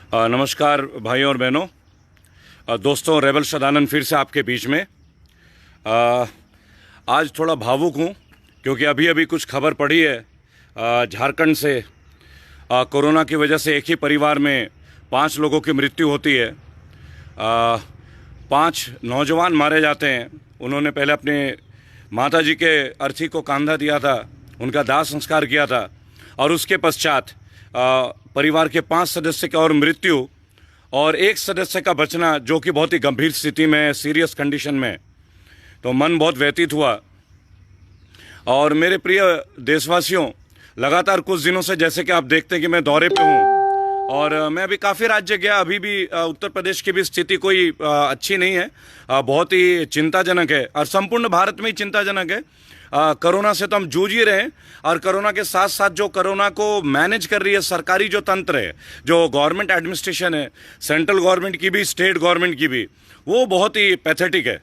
नमस्कार भाइयों और बहनों, दोस्तों। रेबल सदानंद फिर से आपके बीच में। आज थोड़ा भावुक हूँ क्योंकि अभी अभी कुछ खबर पड़ी है झारखंड से। कोरोना की वजह से एक ही परिवार में 5 लोगों की मृत्यु होती है। 5 नौजवान मारे जाते हैं। उन्होंने पहले अपने माताजी के अर्थी को कंधा दिया था, उनका दाह संस्कार किया था और उसके पश्चात परिवार के 5 सदस्य की और मृत्यु और 1 सदस्य का बचना, जो कि बहुत ही गंभीर स्थिति में, सीरियस कंडीशन में। तो मन बहुत व्यथित हुआ। और मेरे प्रिय देशवासियों, लगातार कुछ दिनों से जैसे कि आप देखते हैं कि मैं दौरे पे हूँ और मैं अभी काफ़ी राज्य गया। अभी भी उत्तर प्रदेश की भी स्थिति कोई अच्छी नहीं है, बहुत ही चिंताजनक है और संपूर्ण भारत में ही चिंताजनक है। कोरोना से तो हम जूझ ही रहे हैं और कोरोना के साथ साथ जो कोरोना को मैनेज कर रही है सरकारी जो तंत्र है, जो गवर्नमेंट एडमिनिस्ट्रेशन है, सेंट्रल गवर्नमेंट की भी, स्टेट गवर्नमेंट की भी, वो बहुत ही पैथेटिक है,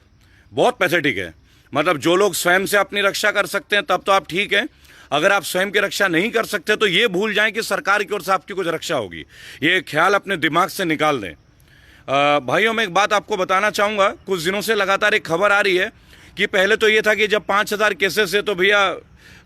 बहुत पैथेटिक है। मतलब जो लोग स्वयं से अपनी रक्षा कर सकते हैं तब तो आप ठीक हैं, अगर आप स्वयं की रक्षा नहीं कर सकते तो ये भूल जाएं कि सरकार की ओर से आपकी कुछ रक्षा होगी। ये ख्याल अपने दिमाग से निकाल दें। भाइयों, मैं एक बात आपको बताना चाहूँगा। कुछ दिनों से लगातार एक खबर आ रही है कि पहले तो ये था कि जब 5,000 केसेस है तो भैया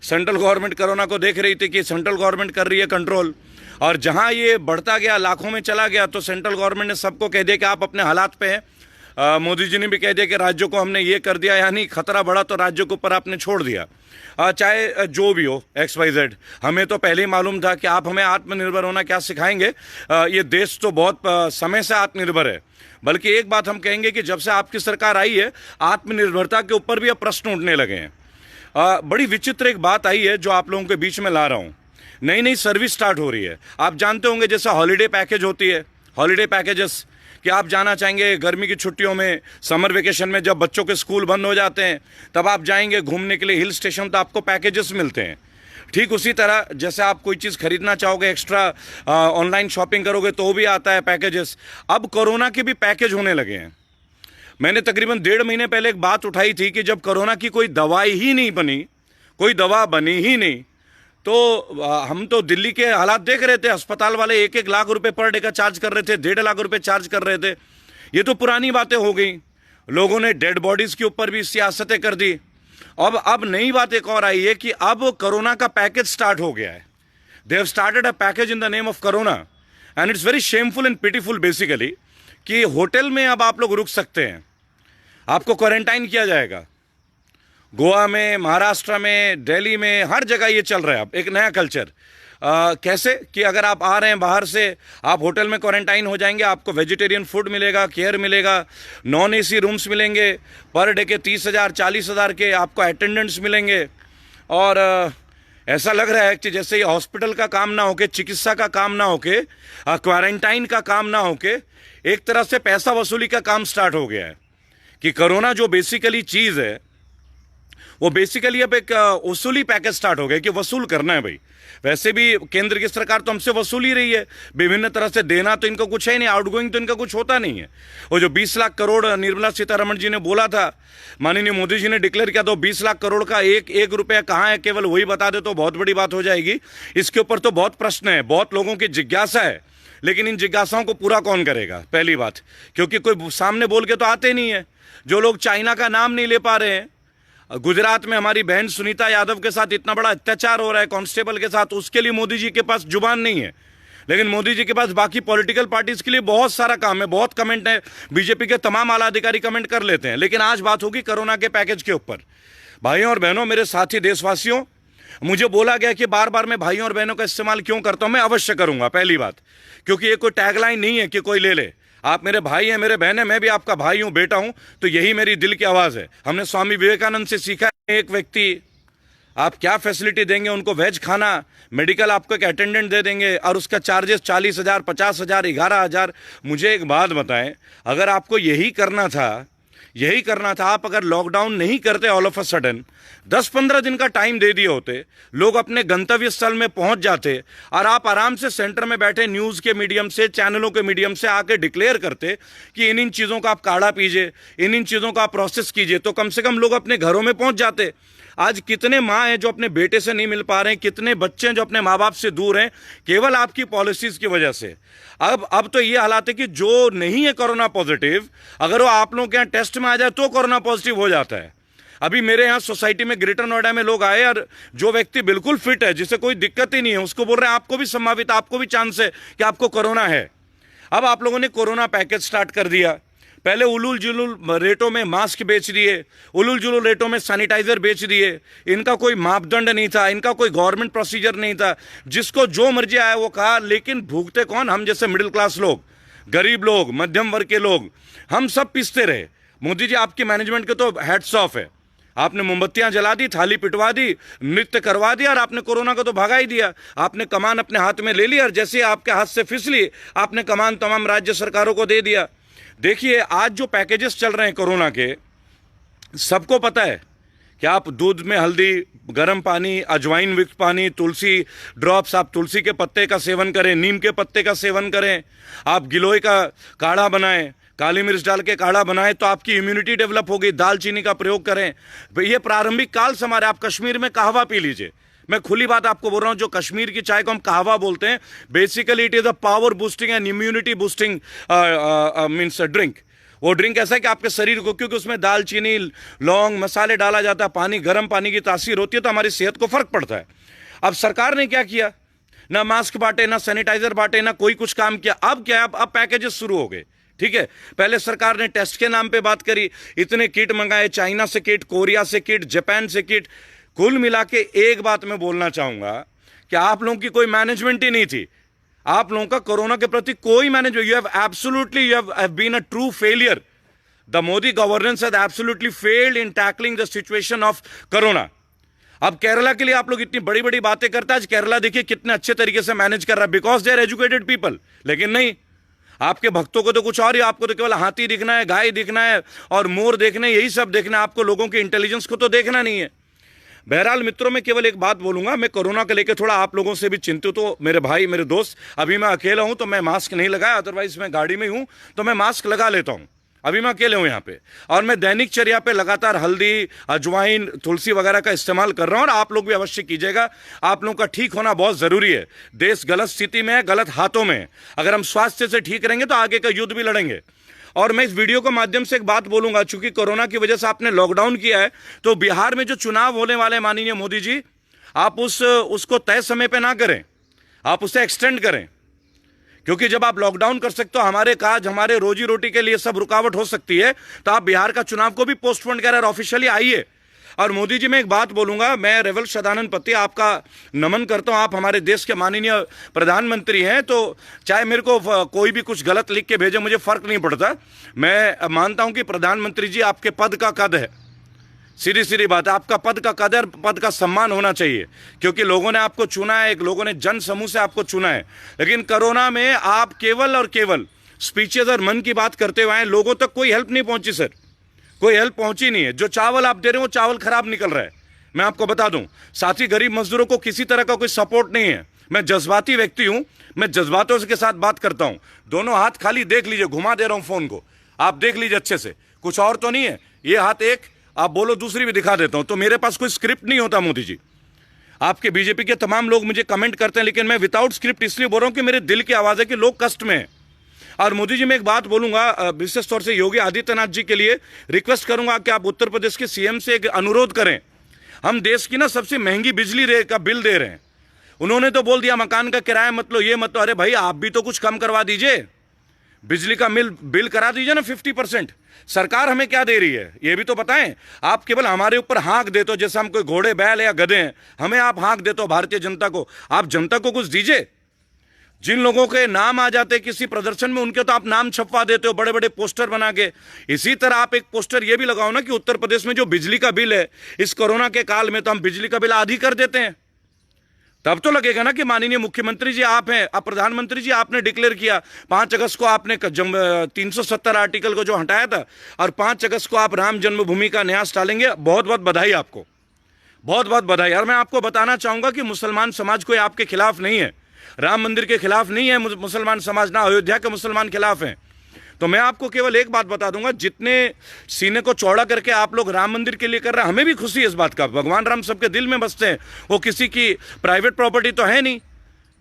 सेंट्रल गवर्नमेंट कोरोना को देख रही थी कि सेंट्रल गवर्नमेंट कर रही है कंट्रोल, और जहां ये बढ़ता गया, लाखों में चला गया, तो सेंट्रल गवर्नमेंट ने सबको कह दिया कि आप अपने हालात पे हैं। मोदी जी ने भी कह दिया कि राज्यों को हमने ये कर दिया, यानी खतरा बढ़ा तो राज्यों के ऊपर आपने छोड़ दिया। चाहे जो भी हो, XYZ, हमें तो पहले ही मालूम था कि आप हमें आत्मनिर्भर होना क्या सिखाएंगे। ये देश तो बहुत समय से आत्मनिर्भर है। बल्कि एक बात हम कहेंगे कि जब से आपकी सरकार आई है, आत्मनिर्भरता के ऊपर भी अब प्रश्न उठने लगे हैं। बड़ी विचित्र एक बात आई है जो आप लोगों के बीच में ला रहा हूँ। नई नई सर्विस स्टार्ट हो रही है। आप जानते होंगे जैसे हॉलीडे पैकेज होती है, हॉलीडे पैकेजेस, कि आप जाना चाहेंगे गर्मी की छुट्टियों में, समर वेकेशन में, जब बच्चों के स्कूल बंद हो जाते हैं तब आप जाएंगे घूमने के लिए हिल स्टेशन, तो आपको पैकेजेस मिलते हैं। ठीक उसी तरह जैसे आप कोई चीज़ खरीदना चाहोगे, एक्स्ट्रा ऑनलाइन शॉपिंग करोगे तो भी आता है पैकेजेस। अब कोरोना के भी पैकेज होने लगे हैं। मैंने तकरीबन 1.5 महीने पहले एक बात उठाई थी कि जब कोरोना की कोई दवाई ही नहीं बनी, कोई दवा बनी ही नहीं, तो हम तो दिल्ली के हालात देख रहे थे। अस्पताल वाले 1-1 लाख रुपए पर डे का चार्ज कर रहे थे, 1.5 लाख रुपए चार्ज कर रहे थे। ये तो पुरानी बातें हो गई। लोगों ने डेड बॉडीज के ऊपर भी सियासतें कर दी। अब नई बात एक और आई है कि अब कोरोना का पैकेज स्टार्ट हो गया है। They have started a package in the name of corona and it's very shameful and pitiful basically, कि होटल में अब आप लोग रुक सकते हैं, आपको क्वारंटाइन किया जाएगा। गोवा में, महाराष्ट्र में, दिल्ली में, हर जगह ये चल रहा है अब एक नया कल्चर। कैसे कि अगर आप आ रहे हैं बाहर से, आप होटल में क्वारंटाइन हो जाएंगे, आपको वेजिटेरियन फूड मिलेगा, केयर मिलेगा, नॉन AC रूम्स मिलेंगे, पर डे के 30,000 40,000 के आपको अटेंडेंट्स मिलेंगे। और ऐसा लग रहा है कि जैसे ये हॉस्पिटल का काम ना होके, चिकित्सा का काम ना होके, क्वारंटाइन का काम ना होके, एक तरह से पैसा वसूली का काम स्टार्ट हो गया है। कि कोरोना जो बेसिकली चीज़ है, वो बेसिकली अब एक वसूली पैकेज स्टार्ट हो गया कि वसूल करना है भाई। वैसे भी केंद्र की सरकार तो हमसे वसूल ही रही है विभिन्न तरह से। देना तो इनको कुछ है नहीं, आउटगोइंग तो इनका कुछ होता नहीं है। वो जो 20 लाख करोड़ निर्मला सीतारमण जी ने बोला था, माननीय मोदी जी ने डिक्लेयर किया, तो 20 लाख करोड़ का एक रुपया कहाँ है, केवल वही बता दे तो बहुत बड़ी बात हो जाएगी। इसके ऊपर तो बहुत प्रश्न है, बहुत लोगों की जिज्ञासा है, लेकिन इन जिज्ञासाओं को पूरा कौन करेगा, पहली बात। क्योंकि कोई सामने बोल के तो आते नहीं है। जो लोग चाइना का नाम नहीं ले पा रहे हैं, गुजरात में हमारी बहन सुनीता यादव के साथ इतना बड़ा अत्याचार हो रहा है कांस्टेबल के साथ, उसके लिए मोदी जी के पास जुबान नहीं है। लेकिन मोदी जी के पास बाकी पॉलिटिकल पार्टीज के लिए बहुत सारा काम है, बहुत कमेंट है। बीजेपी के तमाम आला अधिकारी कमेंट कर लेते हैं। लेकिन आज बात होगी कोरोना के पैकेज के ऊपर। भाइयों और बहनों, मेरे साथी देशवासियों, मुझे बोला गया कि बार बार मैं भाइयों और बहनों का इस्तेमाल क्यों करता हूं। मैं अवश्य करूंगा, पहली बात, क्योंकि ये कोई टैगलाइन नहीं है कि कोई ले ले। आप मेरे भाई हैं, मेरे बहन हैं, मैं भी आपका भाई हूं, बेटा हूं, तो यही मेरी दिल की आवाज़ है। हमने स्वामी विवेकानंद से सीखा है, एक व्यक्ति आप क्या फैसिलिटी देंगे उनको, वेज खाना, मेडिकल आपको एक अटेंडेंट दे देंगे और उसका चार्जेस 40,000, 50,000, 11,000। मुझे एक बात बताएं, अगर आपको यही करना था, आप अगर लॉकडाउन नहीं करते ऑल ऑफ अ सडन, 10-15 दिन का टाइम दे दिए होते, लोग अपने गंतव्य स्थल में पहुंच जाते और आप आराम से सेंटर में बैठे न्यूज़ के मीडियम से, चैनलों के मीडियम से आके डिक्लेयर करते कि इन चीज़ों का आप काढ़ा पीजिए, इन चीज़ों का आप प्रोसेस कीजिए, तो कम से कम लोग अपने घरों में पहुंच जाते। आज कितने माँ हैं जो अपने बेटे से नहीं मिल पा रहे हैं, कितने बच्चे हैं जो अपने माँ बाप से दूर हैं, केवल आपकी पॉलिसीज की वजह से। अब तो ये हालात है कि जो नहीं है कोरोना पॉजिटिव, अगर वो आप लोगों के यहाँ टेस्ट में आ जाए तो कोरोना पॉजिटिव हो जाता है। अभी मेरे यहाँ सोसाइटी में ग्रेटर नोएडा में लोग आए और जो व्यक्ति बिल्कुल फिट है, जिसे कोई दिक्कत ही नहीं है, उसको बोल रहे हैं आपको भी संभावित, आपको भी चांस है कि आपको कोरोना है। अब आप लोगों ने कोरोना पैकेज स्टार्ट कर दिया। पहले उलूल जुलूल रेटों में मास्क बेच दिए, उलूल जुलूल रेटों में सैनिटाइजर बेच दिए। इनका कोई मापदंड नहीं था, इनका कोई गवर्नमेंट प्रोसीजर नहीं था, जिसको जो मर्जी आया वो कहा। लेकिन भूखते कौन? हम जैसे मिडिल क्लास लोग, गरीब लोग, मध्यम वर्ग के लोग, हम सब पिसते रहे। मोदी जी, आपकी मैनेजमेंट के तो हैट्स ऑफ है। आपने मोमबत्तियां जला दी, थाली पिटवा दी, नृत्य करवा दिया और आपने कोरोना को तो भगा ही दिया। आपने कमान अपने हाथ में ले ली और जैसे आपके हाथ से फिसली, आपने कमान तमाम राज्य सरकारों को दे दिया। देखिए, आज जो पैकेजेस चल रहे हैं कोरोना के, सबको पता है कि आप दूध में हल्दी, गर्म पानी, अजवाइन युक्त पानी, तुलसी ड्रॉप्स, आप तुलसी के पत्ते का सेवन करें, नीम के पत्ते का सेवन करें, आप गिलोय का काढ़ा बनाएं, काली मिर्च डाल के काढ़ा बनाएं तो आपकी इम्यूनिटी डेवलप होगी। दालचीनी का प्रयोग करें। ये प्रारंभिक काल से हमारे, आप कश्मीर में कहवा पी लीजिए। मैं खुली बात आपको बोल रहा हूं, जो कश्मीर की चाय को हम कहवा बोलते हैं, basically it is a power boosting and immunity boosting means drink. वो ड्रिंक ऐसा है कि आपके शरीर को, क्योंकि उसमें दालचीनी, लौंग, मसाले डाला जाता है, पानी, गर्म पानी की तासीर होती है, तो हमारी सेहत को फर्क पड़ता है। अब सरकार ने क्या किया? ना मास्क बांटे, ना सैनिटाइजर बांटे, ना कोई कुछ काम किया। अब क्या? अब पैकेजेस शुरू हो गए। ठीक है, पहले सरकार ने टेस्ट के नाम पे बात करी, इतने किट मंगाए, चाइना से किट, कोरिया से किट, जापान से किट। कुल मिला के एक बात मैं बोलना चाहूंगा कि आप लोगों की कोई मैनेजमेंट ही नहीं थी। आप लोगों का कोरोना के प्रति कोई management, you have absolutely, you have been a true failure. The Modi governance has absolutely failed in tackling the situation of corona. अब केरला के लिए आप लोग इतनी बड़ी बड़ी बातें करते हैं, आज केरला देखिए कितने अच्छे तरीके से मैनेज कर रहा है, because they are educated people. लेकिन नहीं, आपके भक्तों को तो कुछ और ही, आपको तो केवल हाथी दिखना है, गाय दिखना है और मोर देखना है, यही सब देखना है। आपको लोगों के इंटेलिजेंस को तो देखना नहीं है। बहरहाल मित्रों, मैं केवल एक बात बोलूंगा, मैं कोरोना को लेकर थोड़ा आप लोगों से भी चिंतित हूं, मेरे भाई, मेरे दोस्त। अभी मैं अकेला हूं तो मैं मास्क नहीं लगाया, अदरवाइज मैं गाड़ी में हूं तो मैं मास्क लगा लेता हूं। अभी मैं अकेले हूं यहाँ पे, और मैं दैनिक चर्या पे लगातार हल्दी, अजवाइन, तुलसी वगैरह का इस्तेमाल कर रहा हूं, और आप लोग भी अवश्य कीजिएगा। आप लोगों का ठीक होना बहुत जरूरी है। देश गलत स्थिति में है, गलत हाथों में है। अगर हम स्वास्थ्य से ठीक रहेंगे तो आगे का युद्ध भी लड़ेंगे। और मैं इस वीडियो के माध्यम से एक बात बोलूंगा, चूंकि कोरोना की वजह से आपने लॉकडाउन किया है, तो बिहार में जो चुनाव होने वाले माननीय मोदी जी, आप उसको तय समय पे ना करें, आप उसे एक्सटेंड करें। क्योंकि जब आप लॉकडाउन कर सकते हो, हमारे काज, हमारे रोजी रोटी के लिए सब रुकावट हो सकती है, तो आप बिहार का चुनाव को भी पोस्टपोन करें और ऑफिशियली आइए। और मोदी जी, मैं एक बात बोलूंगा, मैं रेवल सदानंद पत्ती आपका नमन करता हूं। आप हमारे देश के माननीय प्रधानमंत्री हैं, तो चाहे मेरे को कोई भी कुछ गलत लिख के भेजे, मुझे फर्क नहीं पड़ता। मैं मानता हूं कि प्रधानमंत्री जी, आपके पद का कद है, सीधी सीधी बात है, आपका पद का कदर, पद का सम्मान होना चाहिए, क्योंकि लोगों ने आपको चुना है, एक लोगों ने जन समूह से आपको चुना है। लेकिन कोरोना में आप केवल और केवल स्पीचेज और मन की बात करते हुए आए, लोगों तक कोई हेल्प नहीं पहुंची सर, कोई हेल्प पहुंची नहीं है। जो चावल आप दे रहे हो वो चावल खराब निकल रहा है, मैं आपको बता दूं। साथ ही गरीब मजदूरों को किसी तरह का कोई सपोर्ट नहीं है। मैं जज्बाती व्यक्ति हूं, मैं जज्बातों के साथ बात करता हूं। दोनों हाथ खाली देख लीजिए, घुमा दे रहा हूं फोन को, आप देख लीजिए अच्छे से, कुछ और तो नहीं है। ये हाथ एक, आप बोलो दूसरी भी दिखा देता हूं। तो मेरे पास कोई स्क्रिप्ट नहीं होता मोदी जी। आपके बीजेपी के तमाम लोग मुझे कमेंट करते हैं, लेकिन मैं विदाउट स्क्रिप्ट इसलिए बोल रहा हूं कि मेरे दिल की आवाज है कि लोग कष्ट में हैं। और मोदी जी, मैं एक बात बोलूंगा, विशेष तौर से योगी आदित्यनाथ जी के लिए रिक्वेस्ट करूंगा कि आप उत्तर प्रदेश के सीएम से एक अनुरोध करें। हम देश की ना सबसे महंगी बिजली का बिल दे रहे हैं। उन्होंने तो बोल दिया मकान का किराया मत लो, ये मत लो। अरे भाई, आप भी तो कुछ कम करवा दीजिए, बिजली का बिल करा दीजिए ना 50%। सरकार हमें क्या दे रही है ये भी तो बताएं। आप केवल हमारे ऊपर हाँक देते हो, जैसे हम कोई घोड़े, बैल या गधे हैं, हमें आप हाँक देते हो भारतीय जनता को। आप जनता को कुछ दीजिए। जिन लोगों के नाम आ जाते किसी प्रदर्शन में, उनके तो आप नाम छपवा देते हो बड़े बड़े पोस्टर बना के। इसी तरह आप एक पोस्टर ये भी लगाओ ना कि उत्तर प्रदेश में जो बिजली का बिल है, इस कोरोना के काल में तो हम बिजली का बिल आधी कर देते हैं। तब तो लगेगा ना कि माननीय मुख्यमंत्री जी आप हैं, अब प्रधानमंत्री जी आपने डिक्लेयर किया। 5 अगस्त को आपने 370 आर्टिकल को जो हटाया था, और 5 अगस्त को आप राम जन्मभूमि का न्यास डालेंगे। बहुत बहुत बधाई आपको, बहुत बहुत बधाई। और मैं आपको बताना चाहूंगा कि मुसलमान समाज कोई आपके खिलाफ नहीं है, राम मंदिर के खिलाफ नहीं है मुसलमान समाज, ना अयोध्या के मुसलमान खिलाफ हैं। तो मैं आपको केवल एक बात बता दूंगा, जितने सीने को चौड़ा करके आप लोग राम मंदिर के लिए कर रहे हैं, हमें भी खुशी है इस बात का। भगवान राम सबके दिल में बसते हैं, वो किसी की प्राइवेट प्रॉपर्टी तो है नहीं।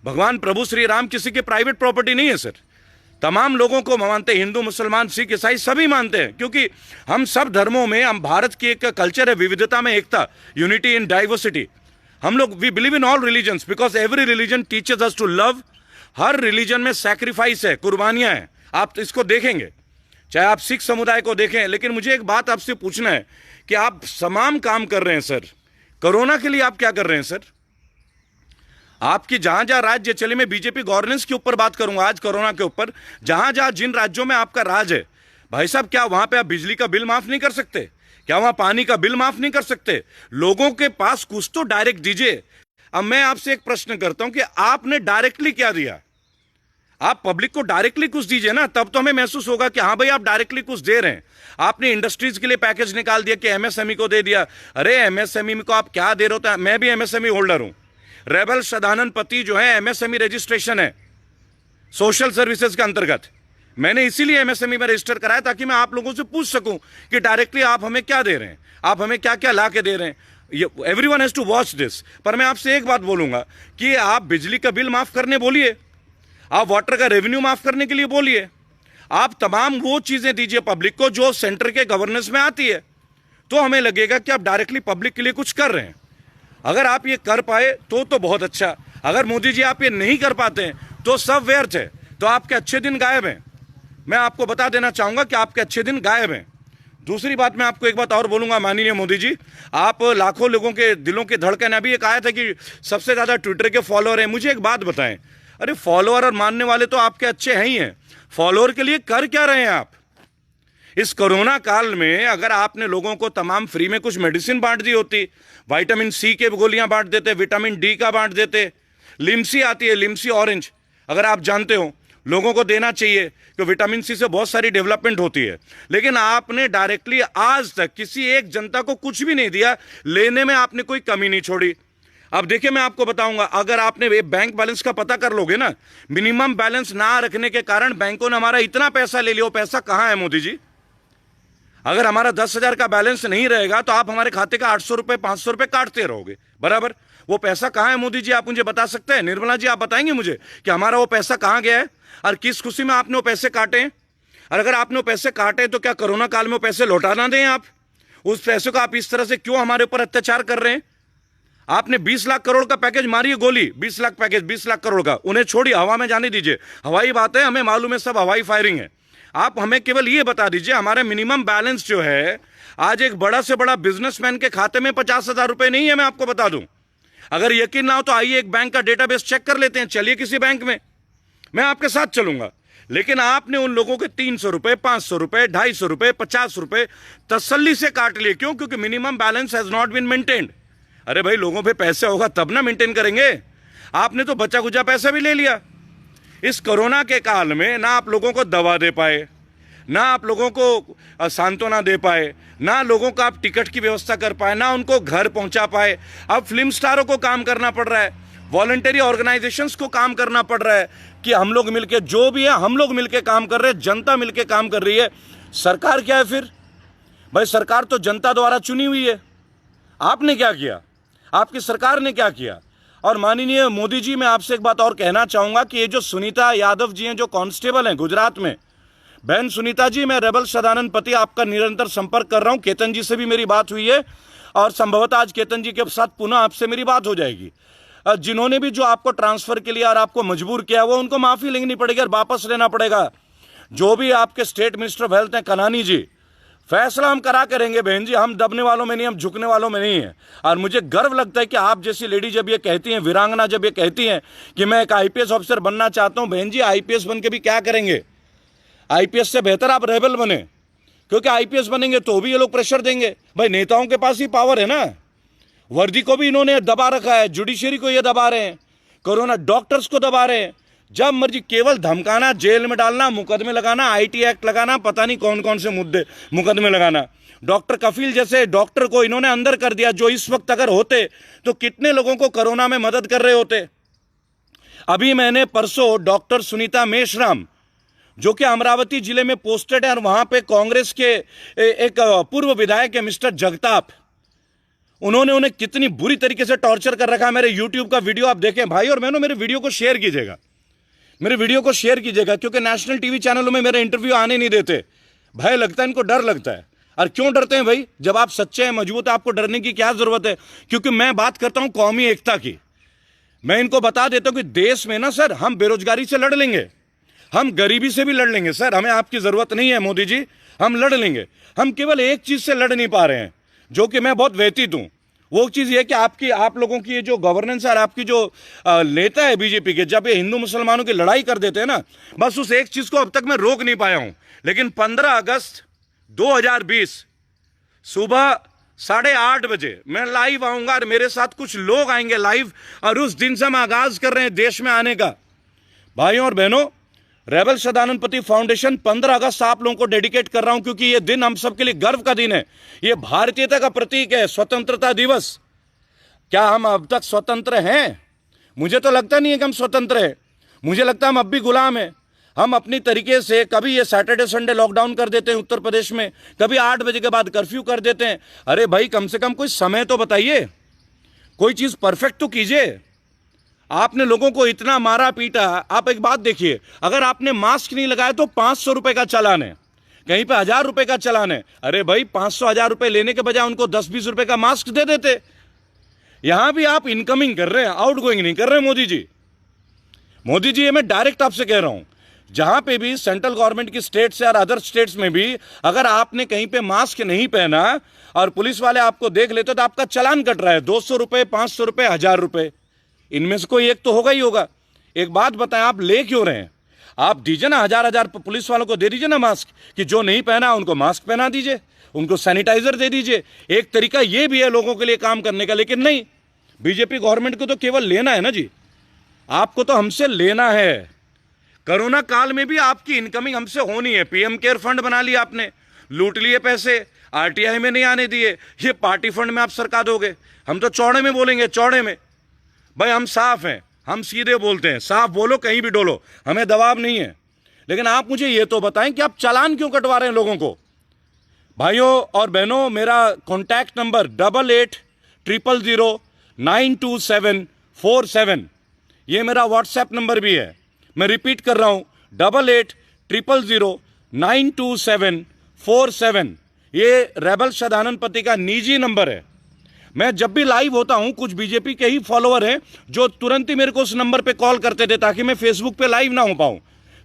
भगवान प्रभु श्री राम किसी की प्राइवेट प्रॉपर्टी नहीं है सर। तमाम लोगों को मानते हैं, हिंदू मुसलमान सिख ईसाई सभी मानते हैं, क्योंकि हम सब धर्मों में, हम भारत की एक कल्चर है विविधता में एकता, यूनिटी इन डाइवर्सिटी। हम लोग we believe in all religions because every religion teaches us to love. हर रिलीजन में सैक्रिफाइस है, कुर्बानियां हैं, आप इसको देखेंगे, चाहे आप सिख समुदाय को देखें। लेकिन मुझे एक बात आपसे पूछना है कि आप तमाम काम कर रहे हैं सर, कोरोना के लिए आप क्या कर रहे हैं सर? आपकी जहां जहां राज्य चले, मैं बीजेपी गवर्नेंस के ऊपर बात करूंगा आज, कोरोना के ऊपर, जहां जहां जिन राज्यों में आपका राज है, भाई साहब क्या वहां पे आप बिजली का बिल माफ नहीं कर सकते? क्या वहां पानी का बिल माफ नहीं कर सकते? लोगों के पास कुछ तो डायरेक्ट दीजिए। अब मैं आपसे एक प्रश्न करता हूं कि आपने डायरेक्टली क्या दिया? आप पब्लिक को डायरेक्टली कुछ दीजिए ना, तब तो हमें महसूस होगा कि हाँ भाई आप डायरेक्टली कुछ दे रहे हैं। आपने इंडस्ट्रीज के लिए पैकेज निकाल दिया कि एमएसएमई को दे दिया। अरे एमएसएमई को आप क्या दे रहे हो? मैं भी एमएसएमई होल्डर हूं। रेबल सदानंद पति जो है एमएसएमई रजिस्ट्रेशन है सोशल सर्विसेज के अंतर्गत। मैंने इसीलिए एमएसएमई में रजिस्टर कराया ताकि मैं आप लोगों से पूछ सकूं कि डायरेक्टली आप हमें क्या दे रहे हैं, आप हमें क्या क्या ला के दे रहे हैं। Everyone has to watch this. पर मैं आपसे एक बात बोलूंगा कि आप बिजली का बिल माफ करने बोलिए, आप वाटर का रेवेन्यू माफ करने के लिए बोलिए, आप तमाम वो चीजें दीजिए पब्लिक को जो सेंटर के गवर्नेंस में आती है, तो हमें लगेगा कि आप डायरेक्टली पब्लिक के लिए कुछ कर रहे हैं। अगर आप ये कर पाए तो बहुत अच्छा। अगर मोदी जी आप ये नहीं कर पाते हैं तो सब व्यर्थ है, तो आपके अच्छे दिन गायब हैं। मैं आपको बता देना चाहूंगा कि आपके अच्छे दिन गायब हैं। दूसरी बात मैं आपको एक बात और बोलूंगा, माननीय मोदी जी, आप लाखों लोगों के दिलों की धड़कन, अभी एक आया था कि सबसे ज्यादा ट्विटर के फॉलोअर हैं। मुझे एक बात बताएं, अरे फॉलोअर और मानने वाले तो आपके अच्छे हैं ही हैं, फॉलोअर के लिए कर क्या रहे हैं आप? इस कोरोना काल में अगर आपने लोगों को तमाम फ्री में कुछ मेडिसिन बांट दी होती, विटामिन सी के गोलियां बांट देते, विटामिन डी का बांट देते, लिम्सी आती है, लिम्सी ऑरेंज, अगर आप जानते हो, लोगों को देना चाहिए कि विटामिन सी से बहुत सारी डेवलपमेंट होती है। लेकिन आपने डायरेक्टली आज तक किसी एक जनता को कुछ भी नहीं दिया, लेने में आपने कोई कमी नहीं छोड़ी। अब देखिए मैं आपको बताऊंगा, अगर आपने बैंक बैलेंस का पता कर लोगे ना, मिनिमम बैलेंस ना रखने के कारण बैंकों ने हमारा इतना पैसा ले लिया, वो पैसा कहां है मोदी जी? अगर हमारा 10,000 का बैलेंस नहीं रहेगा तो आप हमारे खाते का 800 रुपए 500 रुपए काटते रहोगे, बराबर। वो पैसा कहां है मोदी जी? आप मुझे बता सकते हैं? निर्मला जी आप बताएंगे मुझे कि हमारा वो पैसा कहां गया है और किस खुशी में आपने वो पैसे काटे हैं? और अगर आपने वो पैसे काटे तो क्या कोरोना काल में वो पैसे लौटा ना दें आप? उस पैसों का आप इस तरह से क्यों हमारे ऊपर अत्याचार कर रहे हैं? आपने 20 लाख करोड़ का पैकेज मारी है गोली, 20 लाख पैकेज 20 लाख करोड़ का, उन्हें छोड़िए, हवा में जाने दीजिए। हवाई बात है, हमें मालूम है सब हवाई फायरिंग है। आप हमें केवल ये बता दीजिए, हमारे मिनिमम बैलेंस जो है आज एक बड़ा से बड़ा बिजनेसमैन के खाते में 50,000 रुपए नहीं है। मैं आपको बता दूं, अगर यकीन ना हो तो आइए एक बैंक का डेटाबेस चेक कर लेते हैं, चलिए किसी बैंक में, मैं आपके साथ चलूंगा। लेकिन आपने उन लोगों के 300 रुपए 500 रुपए 250 रुपए 50 रुपए तसल्ली से काट लिए। क्यों? क्योंकि minimum balance has not been maintained. अरे भाई लोगों पे पैसे होगा तब ना मेंटेन करेंगे। आपने तो बचा कुचा पैसा भी ले लिया। इस कोरोना के काल में ना आप लोगों को दवा दे पाए, ना आप लोगों को सांत्वना दे पाए, ना लोगों को आप टिकट की व्यवस्था कर पाए, ना उनको घर पहुंचा पाए। अब फिल्म स्टारों को काम करना पड़ रहा है, वॉलंटरी ऑर्गेनाइजेशंस को काम करना पड़ रहा है कि हम लोग मिलके, जो भी है हम लोग मिलके काम कर रहे हैं, जनता मिलके काम कर रही है। सरकार क्या है फिर? भाई सरकार तो जनता द्वारा चुनी हुई है। आपने क्या किया? आपकी सरकार ने क्या किया? और माननीय मोदी जी, मैं आपसे एक बात और कहना चाहूंगा कि ये जो सुनीता यादव जी हैं, जो कांस्टेबल हैं गुजरात में, बहन सुनीता जी, मैं रेबल सदानंद पति आपका निरंतर संपर्क कर रहा हूं। केतन जी से भी मेरी बात हुई है और संभवतः आज केतन जी के साथ पुनः आपसे मेरी बात हो जाएगी। जिन्होंने भी जो आपको ट्रांसफर के लिए और आपको मजबूर किया, वो उनको माफी लेनी पड़ेगी और वापस लेना पड़ेगा। जो भी आपके स्टेट मिनिस्टर ऑफ हेल्थ हैं कनानी जी, फैसला हम करा करेंगे बहन जी, हम दबने वालों में नहीं, हम झुकने वालों में नहीं है। और मुझे गर्व लगता है कि आप जैसी लेडी जब ये कहती हैं, वीरांगना जब ये कहती हैं कि मैं एक आईपीएस ऑफिसर बनना चाहता हूं, बहन जी आईपीएस बन के भी क्या करेंगे? आईपीएस से बेहतर आप रेबल बने, क्योंकि आईपीएस बनेंगे तो भी ये लोग प्रेशर देंगे। भाई नेताओं के पास ही पावर है ना, वर्दी को भी इन्होंने दबा रखा है, जुडिशरी को ये दबा रहे हैं, कोरोना डॉक्टर्स को दबा रहे हैं। जब मर्जी केवल धमकाना, जेल में डालना, मुकदमे लगाना, आईटी एक्ट लगाना, पता नहीं कौन कौन से मुकदमे लगाना। डॉक्टर कफील जैसे डॉक्टर को इन्होंने अंदर कर दिया, जो इस वक्त अगर होते तो कितने लोगों को कोरोना में मदद कर रहे होते। अभी मैंने परसों डॉक्टर सुनीता मेश्राम, जो कि अमरावती जिले में पोस्टेड है, और वहां पे कांग्रेस के एक पूर्व विधायक है मिस्टर जगताप, उन्होंने उन्हें कितनी बुरी तरीके से टॉर्चर कर रखा है। मेरे यूट्यूब का वीडियो आप देखें भाई और बहनों, मेरे वीडियो को शेयर कीजिएगा, मेरे वीडियो को शेयर कीजिएगा, क्योंकि नेशनल टीवी चैनलों में मेरे इंटरव्यू आने नहीं देते। भय लगता है, इनको डर लगता है। और क्यों डरते हैं भाई? जब आप सच्चे हैं, मजबूत है, आपको डरने की क्या जरूरत है? क्योंकि मैं बात करता हूं कौमी एकता की। मैं इनको बता देता हूं कि देश में ना सर, हम बेरोजगारी से लड़ लेंगे, हम गरीबी से भी लड़ लेंगे सर, हमें आपकी जरूरत नहीं है मोदी जी, हम लड़ लेंगे। हम केवल एक चीज से लड़ नहीं पा रहे हैं, जो कि मैं बहुत व्यतीत हूं। वो चीज ये कि आप लोगों की ये जो गवर्नेंस है और आपकी जो नेता है बीजेपी के, जब ये हिंदू मुसलमानों की लड़ाई कर देते हैं ना, बस उस एक चीज को अब तक मैं रोक नहीं पाया हूं। लेकिन 15 अगस्त 2020 सुबह 8:30 बजे मैं लाइव आऊंगा और मेरे साथ कुछ लोग आएंगे लाइव, और उस दिन से हम आगाज कर रहे हैं देश में आने का। भाइयों और बहनों, रेबल सदानंद फाउंडेशन 15 अगस्त आप लोगों को डेडिकेट कर रहा हूं, क्योंकि यह दिन हम सबके लिए गर्व का दिन है। यह भारतीयता का प्रतीक है, स्वतंत्रता दिवस। क्या हम अब तक स्वतंत्र हैं? मुझे तो लगता नहीं है कि हम स्वतंत्र हैं। मुझे लगता है हम अब भी गुलाम हैं। हम अपनी तरीके से कभी ये सैटरडे संडे लॉकडाउन कर देते हैं उत्तर प्रदेश में, कभी 8 बजे के बाद कर्फ्यू कर देते हैं। अरे भाई, कम से कम कोई समय तो बताइए, कोई चीज परफेक्ट तो कीजिए। आपने लोगों को इतना मारा पीटा। आप एक बात देखिए, अगर आपने मास्क नहीं लगाया तो 500 रुपए का चालान है, कहीं पे 1000 रुपए का चालान है। अरे भाई, 500-1000 रुपए लेने के बजाय उनको 10-20 रुपए का मास्क दे देते। यहां भी आप इनकमिंग कर रहे हैं, आउट गोइंग नहीं कर रहे। मोदी जी, मोदी जी, ये मैं डायरेक्ट आपसे कह रहा हूं, जहां पे भी सेंट्रल गवर्नमेंट की स्टेट्स या अदर स्टेट्स में भी अगर आपने कहीं पे मास्क नहीं पहना और पुलिस वाले आपको देख लेते तो आपका चालान कट रहा है 200 रुपए, 500 रुपए, 1000 रुपए। इनमें से कोई एक तो होगा ही होगा। एक बात बताएं, आप ले क्यों रहे हैं? आप दीजिए ना, 1000 पुलिस वालों को दे दीजिए ना मास्क, कि जो नहीं पहना उनको मास्क पहना दीजिए, उनको सैनिटाइजर दे दीजिए। एक तरीका ये भी है लोगों के लिए काम करने का। लेकिन नहीं, बीजेपी गवर्नमेंट को तो केवल लेना है ना जी, आपको तो हमसे लेना है। कोरोना काल में भी आपकी इनकमिंग हमसे होनी है। पीएम केयर फंड बना लिया आपने, लूट लिए पैसे, आरटीआई में नहीं आने दिए, ये पार्टी फंड में आप सरका दोगे। हम तो चौड़े में बोलेंगे, चौड़े में। भाई हम साफ हैं, हम सीधे बोलते हैं, साफ बोलो, कहीं भी डोलो, हमें दबाव नहीं है। लेकिन आप मुझे ये तो बताएं कि आप चालान क्यों कटवा रहे हैं लोगों को? भाइयों और बहनों, मेरा कॉन्टैक्ट नंबर 8800092747, ये मेरा व्हाट्सएप नंबर भी है। मैं रिपीट कर रहा हूं, 8800092747। ये रेबल सदानंद का निजी नंबर है। मैं जब भी लाइव होता हूं, कुछ बीजेपी के ही फॉलोअर हैं जो तुरंत ही मेरे को उस नंबर पे कॉल करते थे ताकि मैं फेसबुक पे लाइव ना हो पाऊं।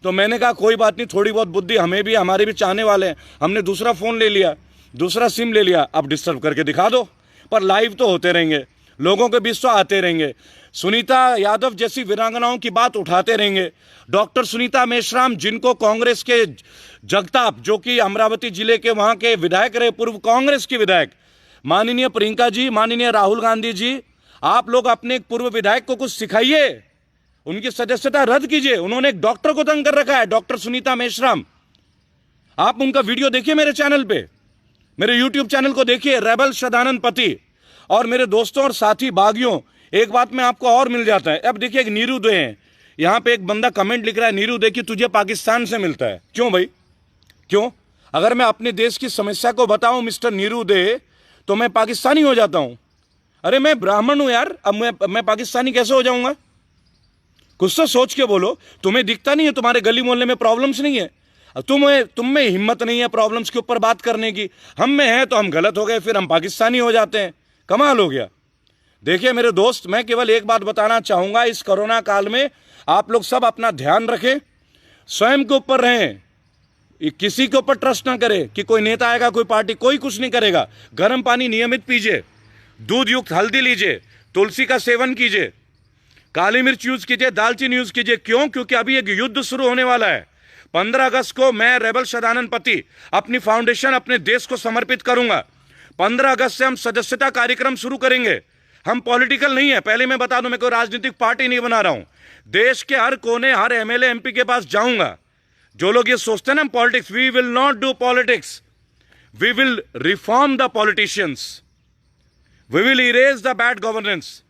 तो मैंने कहा कोई बात नहीं, थोड़ी बहुत बुद्धि हमें भी, हमारे भी चाहने वाले हैं। हमने दूसरा फोन ले लिया, दूसरा सिम ले लिया। अब डिस्टर्ब करके दिखा दो, पर लाइव तो होते रहेंगे, लोगों के बीच तो आते रहेंगे। सुनीता यादव जैसी वीरांगनाओं की बात उठाते रहेंगे। डॉक्टर सुनीता मेश्राम, जिनको कांग्रेस के जगताप, जो कि अमरावती जिले के वहां के विधायक रहे, पूर्व कांग्रेस के विधायक, माननीय प्रियंका जी, माननीय राहुल गांधी जी, आप लोग अपने एक पूर्व विधायक को कुछ सिखाइए, उनकी सदस्यता रद्द कीजिए। उन्होंने एक डॉक्टर को तंग कर रखा है, डॉक्टर सुनीता मेश्राम। आप उनका वीडियो देखिए मेरे चैनल पे, मेरे यूट्यूब चैनल को देखिए, रेबल सदानंद। और मेरे दोस्तों और साथी बागियों, एक बात में आपको और मिल जाता है। अब देखिए, एक नीरू दे है, यहां पे एक बंदा कमेंट लिख रहा है, नीरू दे कि तुझे पाकिस्तान से मिलता है। क्यों भाई, क्यों? अगर मैं अपने देश की समस्या को बताऊं मिस्टर नीरू दे, तो मैं पाकिस्तानी हो जाता हूं। अरे मैं ब्राह्मण हूं यार, अब मैं पाकिस्तानी कैसे हो जाऊंगा? कुछ तो सोच के बोलो। तुम्हें दिखता नहीं है तुम्हारे गली मोहल्ले में प्रॉब्लम्स नहीं है? तुम में हिम्मत नहीं है प्रॉब्लम्स के ऊपर बात करने की। हम में है तो हम गलत हो गए, फिर हम पाकिस्तानी हो जाते हैं। कमाल हो गया। देखिए मेरे दोस्त, मैं केवल एक बात बताना चाहूंगा, इस कोरोना काल में आप लोग सब अपना ध्यान रखें, स्वयं के ऊपर रहें, किसी के ऊपर ट्रस्ट ना करें कि कोई नेता आएगा, कोई पार्टी, कोई कुछ नहीं करेगा। गर्म पानी नियमित पीजिए, दूध युक्त हल्दी लीजिए, तुलसी का सेवन कीजिए, काली मिर्च यूज कीजिए, दालचीनी यूज कीजिए। क्यों? क्योंकि अभी एक युद्ध शुरू होने वाला है। 15 अगस्त को मैं रेबल सदानंद अपनी फाउंडेशन अपने देश को समर्पित करूंगा। 15 अगस्त से हम सदस्यता कार्यक्रम शुरू करेंगे। हम पॉलिटिकल नहीं है, पहले मैं बता दूं, मैं कोई राजनीतिक पार्टी नहीं बना रहा हूं। देश के हर कोने, हर एमएलए एमपी के पास जाऊंगा। जो लोग ये सोचते हैं ना politics, we will not do politics, we will reform the politicians, we will erase the bad governance.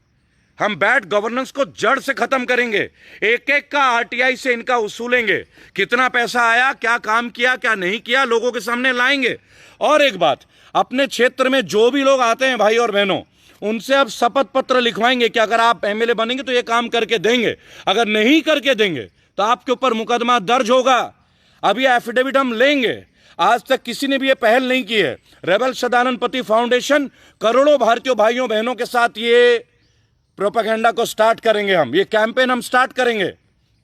हम बैड गवर्नेंस को जड़ से खत्म करेंगे। एक एक का आरटीआई से इनका वसूलेंगे, कितना पैसा आया, क्या काम किया, क्या नहीं किया, लोगों के सामने लाएंगे। और एक बात, अपने क्षेत्र में जो भी लोग आते हैं भाई और बहनों, उनसे अब शपथ पत्र लिखवाएंगे कि अगर आप एमएलए बनेंगे तो ये काम करके देंगे, अगर नहीं करके देंगे तो आपके ऊपर मुकदमा दर्ज होगा। अब ये एफिडेविट हम लेंगे। आज तक किसी ने भी ये पहल नहीं की है। रेबल सदानंद पति फाउंडेशन करोड़ों भारतीय भाइयों बहनों के साथ ये प्रोपेगेंडा को स्टार्ट करेंगे। हम ये कैंपेन हम स्टार्ट करेंगे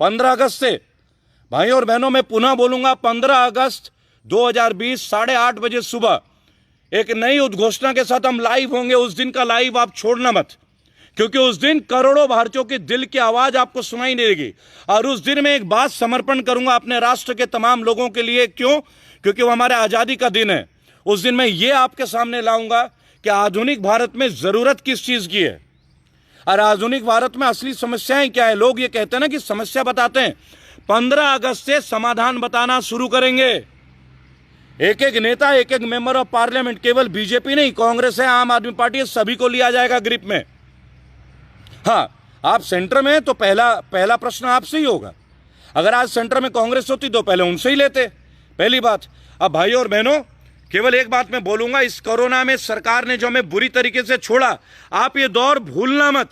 15 अगस्त से। भाइयों और बहनों, मैं पुनः बोलूंगा, 15 अगस्त 2020 8:30 बजे सुबह एक नई उद्घोषणा के साथ हम लाइव होंगे। उस दिन का लाइव आप छोड़ना मत, क्योंकि उस दिन करोड़ों भारतीयों के दिल की आवाज आपको सुनाई देगी। और उस दिन मैं एक बात समर्पण करूंगा अपने राष्ट्र के तमाम लोगों के लिए। क्यों? क्योंकि वो हमारे आजादी का दिन है। उस दिन मैं ये आपके सामने लाऊंगा कि आधुनिक भारत में जरूरत किस चीज की है और आधुनिक भारत में असली समस्याएं क्या है। लोग ये कहते हैं ना कि समस्या बताते हैं। 15 अगस्त से समाधान बताना शुरू करेंगे। एक एक नेता, एक एक मेंबर ऑफ पार्लियामेंट, केवल बीजेपी नहीं, कांग्रेस है, आम आदमी पार्टी है, सभी को लिया जाएगा ग्रिप में। हाँ, आप सेंटर में हैं तो पहला प्रश्न आपसे ही होगा। अगर आज सेंटर में कांग्रेस होती तो पहले उनसे ही लेते, पहली बात। अब भाइयों और बहनों, केवल एक बात मैं बोलूंगा, इस कोरोना में सरकार ने जो हमें बुरी तरीके से छोड़ा, आप ये दौर भूलना मत।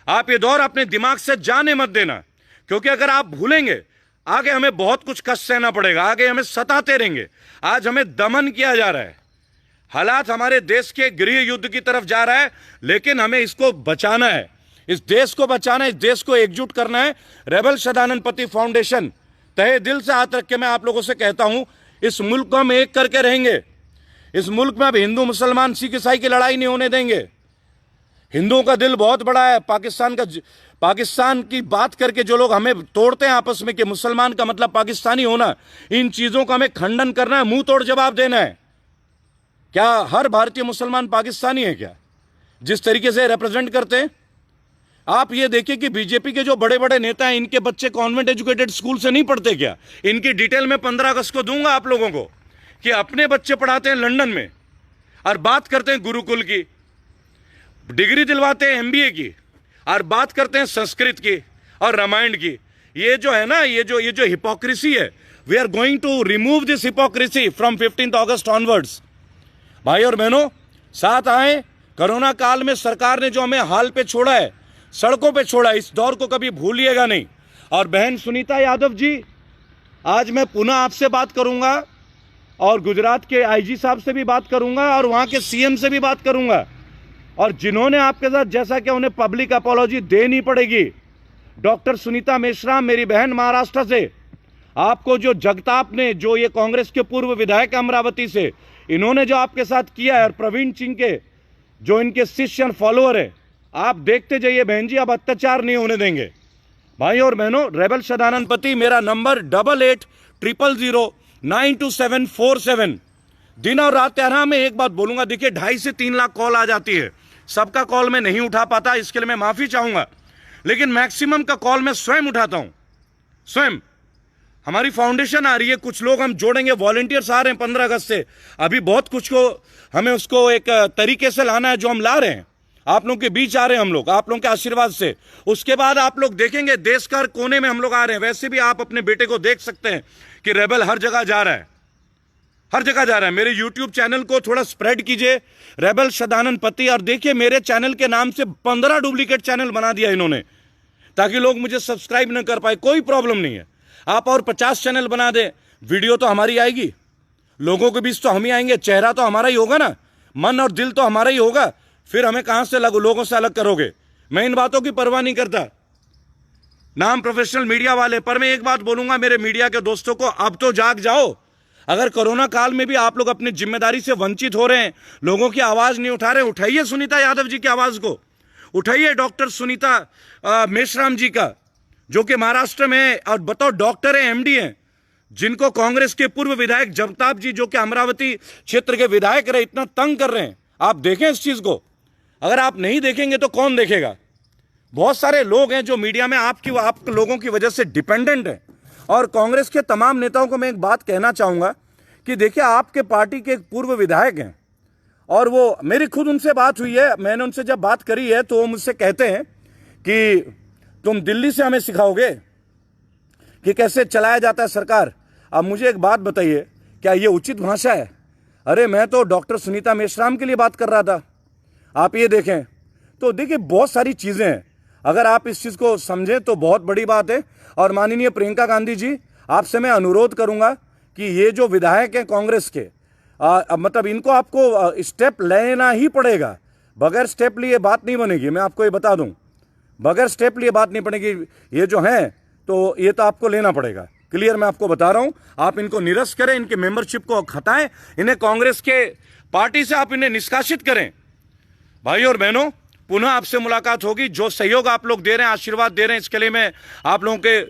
आप ये दौर अपने दिमाग से जाने मत देना, क्योंकि अगर आप भूलेंगे आगे हमें बहुत कुछ कष्ट सहना पड़ेगा, आगे हमें सताते रहेंगे। आज हमें दमन किया जा रहा है, हालात हमारे देश के गृह युद्ध की तरफ जा रहा है, लेकिन हमें इसको बचाना है, इस देश को बचाना है, इस देश को एकजुट करना है। रेबल सदानंद पति फाउंडेशन तहे दिल से हाथ रख के मैं आप लोगों से कहता हूं, इस मुल्क को हम एक करके रहेंगे। इस मुल्क में अब हिंदू मुसलमान सिख ईसाई की लड़ाई नहीं होने देंगे। हिंदुओं का दिल बहुत बड़ा है। पाकिस्तान की बात करके जो लोग हमें तोड़ते हैं आपस में कि मुसलमान का मतलब पाकिस्तानी होना, इन चीजों का हमें खंडन करना है, मुंह तोड़ जवाब देना है। क्या हर भारतीय मुसलमान पाकिस्तानी है क्या, जिस तरीके से रिप्रेजेंट करते हैं? आप ये देखिए कि बीजेपी के जो बड़े बड़े नेता हैं, इनके बच्चे कॉन्वेंट एजुकेटेड स्कूल से नहीं पढ़ते क्या? इनकी डिटेल में 15 अगस्त को दूंगा आप लोगों को कि अपने बच्चे पढ़ाते हैं लंदन में और बात करते हैं गुरुकुल की, डिग्री दिलवाते हैं एमबीए की, और बात करते हैं संस्कृत की और रामायण की। ये जो है ना, ये जो हिपोक्रेसी है, we are going to remove this hypocrisy from 15 अगस्त ऑनवर्ड्स। भाई और बहनों, साथ आए। कोरोना काल में सरकार ने जो हमें हाल पे छोड़ा है, सड़कों पे छोड़ा, इस दौर को कभी भूलिएगा नहीं। और बहन सुनीता यादव जी, आज मैं पुनः आपसे बात करूंगा और गुजरात के आईजी साहब से भी बात करूंगा और वहां के सीएम से भी बात करूंगा। और जिन्होंने आपके साथ, जैसा कि उन्हें पब्लिक अपॉलॉजी देनी पड़ेगी, डॉक्टर सुनीता मेश्राम, मेरी बहन महाराष्ट्र से, आपको जो जगताप ने, जो ये कांग्रेस के पूर्व विधायक अमरावती से, इन्होंने जो आपके साथ किया है, और प्रवीण सिंह के जो इनके शिष्य और फॉलोअर है, आप देखते जाइए बहन जी, अब अत्याचार नहीं होने देंगे। भाई और बहनों, रेबल सदानंद पति, मेरा नंबर 8800092747। दिन और रात तेरह में एक बात बोलूंगा, देखिए 2.5 से 3 लाख कॉल आ जाती है, सबका कॉल मैं नहीं उठा पाता, इसके लिए मैं माफी चाहूंगा, लेकिन मैक्सिमम का कॉल मैं स्वयं उठाता हूं। स्वयं हमारी फाउंडेशन आ रही है, कुछ लोग हम जोड़ेंगे, वॉलंटियर्स आ रहे हैं 15 अगस्त से। अभी बहुत कुछ को हमें उसको एक तरीके से लाना है, जो हम ला रहे हैं, आप लोगों के बीच आ रहे हैं हम लोग, आप लोगों के आशीर्वाद से। उसके बाद आप लोग देखेंगे देश का हर कोने में हम लोग आ रहे हैं। वैसे भी आप अपने बेटे को देख सकते हैं कि रेबल हर जगह जा रहा है, हर जगह जा रहा है। मेरे यूट्यूब चैनल को थोड़ा स्प्रेड कीजिए, रेबल सदानंद पति। और देखिए, मेरे चैनल के नाम से 15 डुप्लीकेट चैनल बना दिया इन्होंने, ताकि लोग मुझे सब्सक्राइब न कर पाए। कोई प्रॉब्लम नहीं है, आप और 50 चैनल बना दें, वीडियो तो हमारी आएगी, लोगों के बीच तो हम ही आएंगे, चेहरा तो हमारा ही होगा ना, मन और दिल तो हमारा ही होगा। फिर हमें कहां से लोगों से अलग करोगे? मैं इन बातों की परवाह नहीं करता, नाम प्रोफेशनल मीडिया वाले। पर मैं एक बात बोलूंगा मेरे मीडिया के दोस्तों को, अब तो जाग जाओ। अगर कोरोना काल में भी आप लोग अपनी जिम्मेदारी से वंचित हो रहे हैं, लोगों की आवाज नहीं उठा रहे, उठाइए सुनीता यादव जी की आवाज को, उठाइए डॉक्टर सुनीता मेश्राम जी का, जो कि महाराष्ट्र में और बताओ डॉक्टर है, एमडी हैं, जिनको कांग्रेस के पूर्व विधायक जगताप जी, जो कि अमरावती क्षेत्र के विधायक रहे, इतना तंग कर रहे हैं। आप देखें इस चीज को, अगर आप नहीं देखेंगे तो कौन देखेगा? बहुत सारे लोग हैं जो मीडिया में आप लोगों की वजह से डिपेंडेंट हैं। और कांग्रेस के तमाम नेताओं को मैं एक बात कहना चाहूंगा कि देखिए, आपके पार्टी के एक पूर्व विधायक हैं और वो मेरी खुद उनसे बात हुई है, मैंने उनसे जब बात करी है तो वो मुझसे कहते हैं कि तुम दिल्ली से हमें सिखाओगे कि कैसे चलाया जाता है सरकार। अब मुझे एक बात बताइए, क्या ये उचित भाषा है? अरे मैं तो डॉक्टर सुनीता मेश्राम के लिए बात कर रहा था। आप ये देखें तो देखिए बहुत सारी चीज़ें हैं, अगर आप इस चीज़ को समझें तो बहुत बड़ी बात है। और माननीय प्रियंका गांधी जी, आपसे मैं अनुरोध करूंगा कि ये जो विधायक हैं कांग्रेस के, मतलब इनको आपको स्टेप लेना ही पड़ेगा। बगैर स्टेप लिए बात नहीं बनेगी, मैं आपको ये बता दूं, बगैर स्टेप लिए बात नहीं बनेगी। ये जो हैं तो ये तो आपको लेना पड़ेगा, क्लियर मैं आपको बता रहा हूं। आप इनको निरस्त करें, इनके मेंबरशिप को हटाएं, इन्हें कांग्रेस के पार्टी से आप इन्हें निष्कासित करें। भाई और बहनों, पुनः आपसे मुलाकात होगी। जो सहयोग आप लोग दे रहे हैं, आशीर्वाद दे रहे हैं, इसके लिए मैं आप लोगों के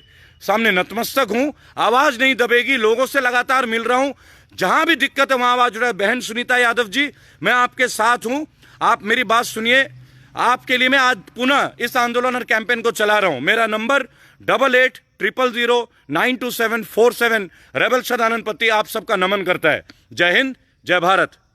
सामने नतमस्तक हूं। आवाज नहीं दबेगी, लोगों से लगातार मिल रहा हूं, जहां भी दिक्कत है वहां आवाज उठाए। बहन सुनीता यादव जी, मैं आपके साथ हूं, आप मेरी बात सुनिए। आपके लिए मैं आज पुनः इस आंदोलन और कैंपेन को चला रहा हूं। मेरा नंबर 8800092747। रेबल सदानंद पति आप सबका नमन करता है। जय हिंद, जय भारत।